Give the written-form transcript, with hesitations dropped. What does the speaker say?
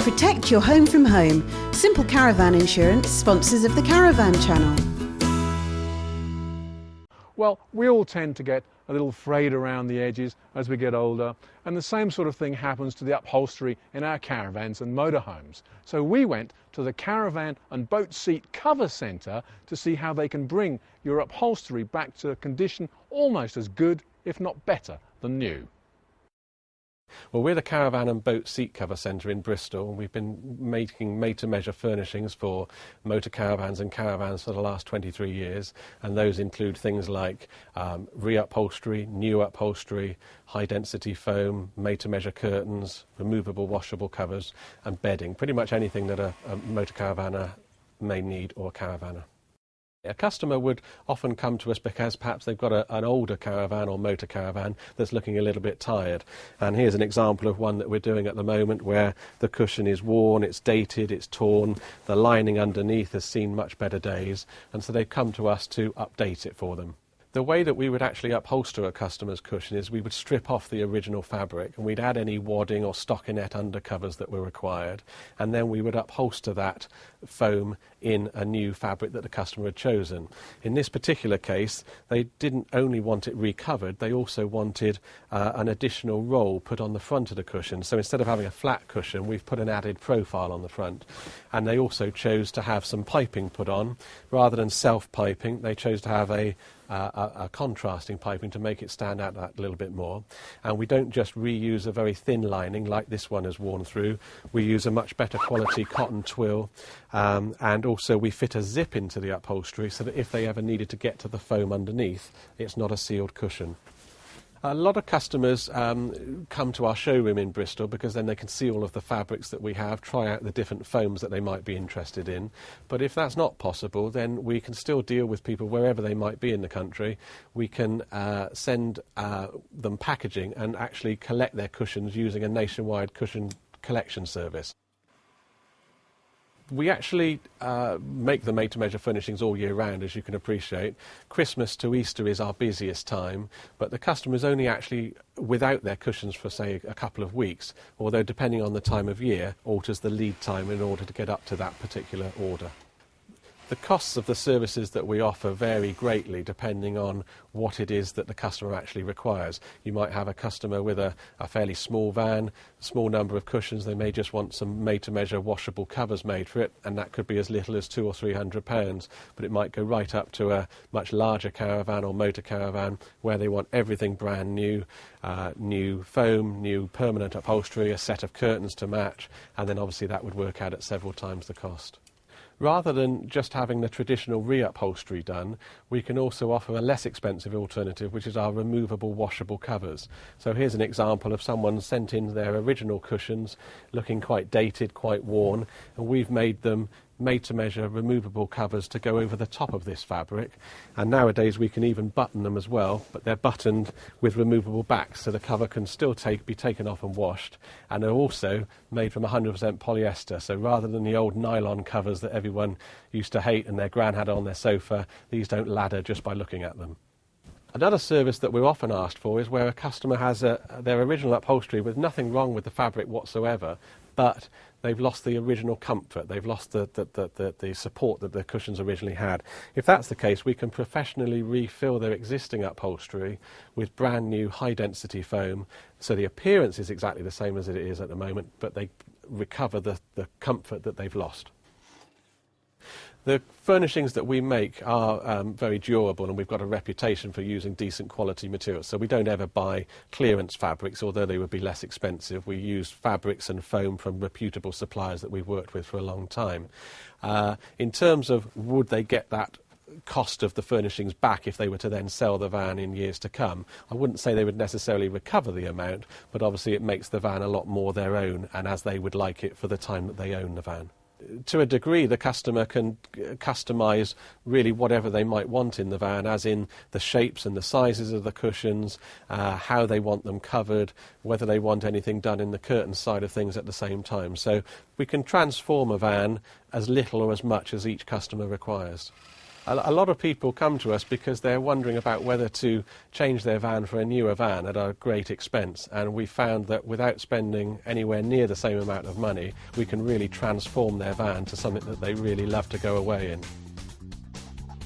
Protect your home from home. Simple Caravan Insurance, sponsors of the Caravan Channel. Well, we all tend to get a little frayed around the edges as we get older, and the same sort of thing happens to the upholstery in our caravans and motorhomes. So we went to the Caravan and Boat Seat Cover Centre to see how they can bring your upholstery back to a condition almost as good, if not better, than new. Well, we're the Caravan and Boat Seat Cover Centre in Bristol, and we've been making made-to-measure furnishings for motor caravans and caravans for the last 23 years, and those include things like re-upholstery, new upholstery, high-density foam, made-to-measure curtains, removable washable covers, and bedding, pretty much anything that a motor caravaner may need, or a caravaner. A customer would often come to us because perhaps they've got an older caravan or motor caravan that's looking a little bit tired. And here's an example of one that we're doing at the moment where the cushion is worn, it's dated, it's torn, the lining underneath has seen much better days, and so they've come to us to update it for them. The way that we would actually upholster a customer's cushion is we would strip off the original fabric and we'd add any wadding or stockinette undercovers that were required, and then we would upholster that foam in a new fabric that the customer had chosen. In this particular case, they didn't only want it recovered, they also wanted an additional roll put on the front of the cushion. So instead of having a flat cushion, we've put an added profile on the front. And they also chose to have some piping put on. Rather than self-piping, they chose to have a contrasting piping to make it stand out that little bit more. And we don't just reuse a very thin lining like this one has worn through. We use a much better quality cotton twill, and also we fit a zip into the upholstery so that if they ever needed to get to the foam underneath, it's not a sealed cushion. A lot of customers come to our showroom in Bristol because then they can see all of the fabrics that we have, try out the different foams that they might be interested in. But if that's not possible, then we can still deal with people wherever they might be in the country. We can send them packaging and actually collect their cushions using a nationwide cushion collection service. We actually make the made-to-measure furnishings all year round, as you can appreciate. Christmas to Easter is our busiest time, but the customer is only actually without their cushions for, say, a couple of weeks, although depending on the time of year, alters the lead time in order to get up to that particular order. The costs of the services that we offer vary greatly depending on what it is that the customer actually requires. You might have a customer with a fairly small van, a small number of cushions. They may just want some made-to-measure washable covers made for it, and that could be as little as £200 or £300. But it might go right up to a much larger caravan or motor caravan where they want everything brand new, new foam, new permanent upholstery, a set of curtains to match, and then obviously that would work out at several times the cost. Rather than just having the traditional re-upholstery done, we can also offer a less expensive alternative, which is our removable washable covers. So here's an example of someone sent in their original cushions, looking quite dated, quite worn, and we've made them made-to-measure removable covers to go over the top of this fabric. And nowadays we can even button them as well, but they're buttoned with removable backs, so the cover can still be taken off and washed. And they're also made from 100% polyester, so rather than the old nylon covers that everyone used to hate and their gran had on their sofa, these don't ladder just by looking at them. Another service that we're often asked for is where a customer has their original upholstery with nothing wrong with the fabric whatsoever, but they've lost the original comfort, they've lost the support that the cushions originally had. If that's the case, we can professionally refill their existing upholstery with brand new high-density foam, so the appearance is exactly the same as it is at the moment, but they recover the comfort that they've lost. The furnishings that we make are very durable, and we've got a reputation for using decent quality materials. So we don't ever buy clearance fabrics, although they would be less expensive. We use fabrics and foam from reputable suppliers that we've worked with for a long time. In terms of would they get that cost of the furnishings back if they were to then sell the van in years to come, I wouldn't say they would necessarily recover the amount, but obviously it makes the van a lot more their own and as they would like it for the time that they own the van. To a degree, the customer can customise really whatever they might want in the van, as in the shapes and the sizes of the cushions, how they want them covered, whether they want anything done in the curtain side of things at the same time. So we can transform a van as little or as much as each customer requires. A lot of people come to us because they're wondering about whether to change their van for a newer van at a great expense, and we found that without spending anywhere near the same amount of money, we can really transform their van to something that they really love to go away in.